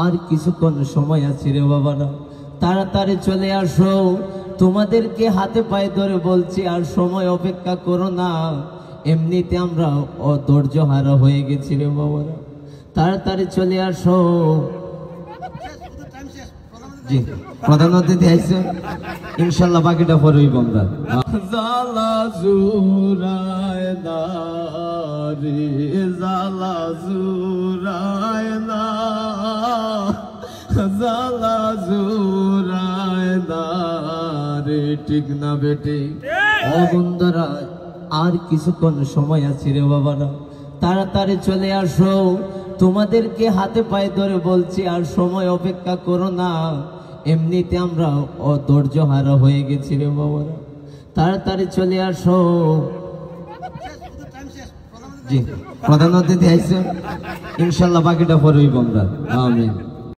আর কিছুক্ষণ সময় আছে রে বাবারা, তাড়াতাড়ি চলে আসো। তোমাদেরকে হাতে পায়ে ধরে বলছি, আর সময় অপেক্ষা করো না। এমনিতে আমরা অধৈর্য হারা হয়ে গেছি রে বাবারা, তাড়াতাড়ি চলে আসো। জি, প্রধান অতিথি আইছে, ইনশাল্লাহ বাকিটা পরে হইব আমরা। জালা জুরায় না রে, জালা জুরায় না, জালা জুরায় না রে, ঠিক না বেটে? ও বন্ধুরা, আর কিছুক্ষণ সময় আছে রে বাবারা, তাড়াতাড়ি চলে আসো। তোমাদেরকে হাতে পায়ে ধরে বলছি, আর সময় অপেক্ষা করো না। এমনিতে আমরা অধৈর্য হারা হয়ে গেছি রে বাবারা, তাড়াতাড়ি চলে আসো। জি, প্রধান অতিথি আইছে, ইনশাল্লাহ বাকিটা পরে হইব আমরা। আমিন।